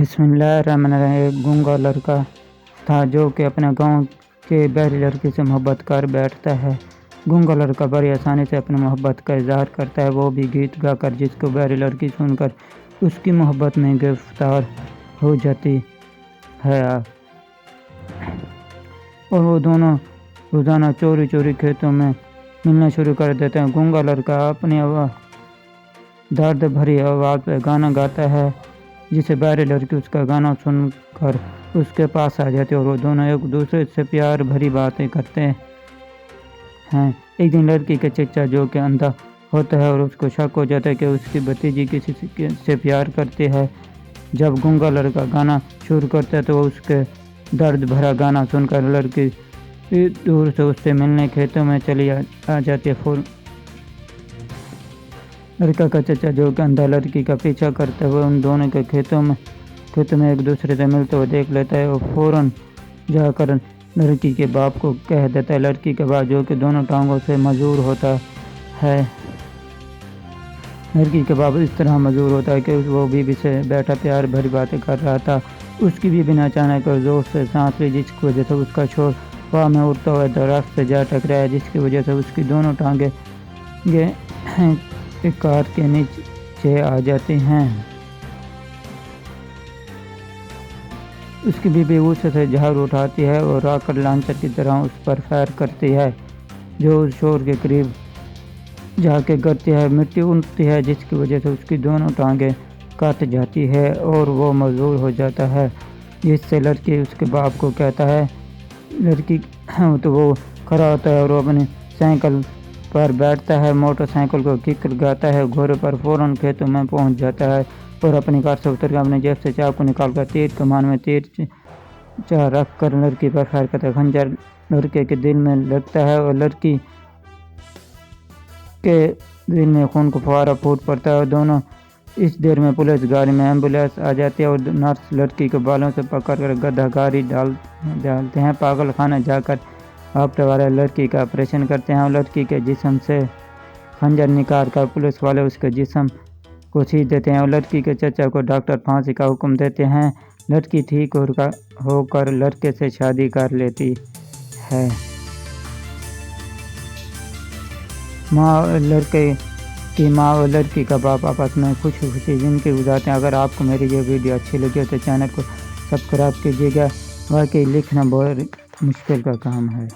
بسم اللہ الرحمن الرحیم۔ ایک گونگا لڑکا تھا جو کہ اپنے گاؤں کے بہری لڑکی سے محبت کر بیٹھتا ہے۔ گونگا لڑکا بڑی آسانی سے اپنی محبت کا اظہار کرتا ہے، وہ بھی گیت گا کر، جس کو بہری لڑکی سن کر اس کی محبت میں گرفتار ہو جاتی ہے اور وہ دونوں روزانہ چوری چوری کھیتوں میں ملنا شروع کر دیتے ہیں۔ گونگا لڑکا اپنی درد بھری آواز میں گانا گاتا ہے، جسے بہری لڑکی اس کا گانا سن کر اس کے پاس آ جاتی ہے اور وہ دونوں ایک دوسرے سے پیار بھری باتیں کرتے ہیں۔ ایک دن لڑکی کے چچا جو کہ اندھا ہوتا ہے اور اس کو شک ہو جاتا ہے کہ اس کی بھتیجی کسی سے پیار کرتی ہے۔ جب گونگا لڑکا گانا شروع کرتا ہے تو اس کے درد بھرا گانا سن کر لڑکی دور سے اس سے ملنے کھیتوں میں چلی آ جاتی ہے۔ لڑکا کا چچا جو کہ اندھا لڑکی کا پیچھا کرتا ہے، وہ ان دونوں کے کھیتوں میں ایک دوسرے سے ملتے ہوئے دیکھ لیتا ہے اور فوراً جا کر لڑکی کے باپ کو کہہ دیتا ہے۔ لڑکی کے باپ جو کہ دونوں ٹانگوں سے معذور ہوتا ہے، لڑکی کے باپ اس طرح معذور ہوتا ہے کہ وہ بیوی سے بیٹھا پیار بھری باتیں کر رہا تھا۔ اس کی بیوی نے اچانک زور سے سانس لی، جس کی وجہ سے اس کا شور ہوا میں اڑتا ہوا درخت سے جا ٹکرایا، جس کی وجہ سے اس کی دونوں ٹانگیں ایک کار کے نیچے آ جاتی ہیں۔ اس کی بیوی غصے سے جھاڑو اٹھاتی ہے اور راکٹ لانچر کی طرح اس پر فائر کرتی ہے، جو اس شور کے قریب جا کے گرتی ہے۔ مٹی اڑتی ہے، جس کی وجہ سے اس کی دونوں ٹانگیں کٹ جاتی ہے اور وہ معذور ہو جاتا ہے، جس سے لڑکی اس کے باپ کو کہتا ہے۔ لڑکی تو وہ کھڑا ہوتا ہے اور وہ اپنی سائیکل پر بیٹھتا ہے، موٹر سائیکل کو کک لگاتا ہے، گھوڑے پر فوراً کھیتوں میں پہنچ جاتا ہے اور اپنی کار سے اتر کر اپنی جیب سے چاقو نکال کر تیر کمان میں تیر رکھ کر لڑکی پر فائر کرتا ہے۔ خنجر لڑکے کے دل میں لگتا ہے اور لڑکی کے دل میں خون کا فوارہ پھوٹ پڑتا ہے اور دونوں اس دیر میں پولیس گاڑی میں ایمبولینس آ جاتی ہے اور نرس لڑکی کے بالوں سے پکڑ کر گدھا گاڑی ڈالتے ہیں۔ پاگل خانہ جا کر ڈاکٹر والے لڑکی کا آپریشن کرتے ہیں اور لڑکی کے جسم سے خنجر نکال کر پولیس والے اس کے جسم کو سی دیتے ہیں اور لڑکی کے چچا کو ڈاکٹر پھانسی کا حکم دیتے ہیں۔ لڑکی ٹھیک ہو کر لڑکے سے شادی کر لیتی ہے۔ لڑکے کی ماں اور لڑکی کا باپ آپس میں خوشی زندگی گزارتے ہیں۔ اگر آپ کو میری یہ ویڈیو اچھی لگی ہو تو چینل کو سبسکرائب کیجیے گا۔ واقعی لکھنا بہت مشکل کا کام ہے۔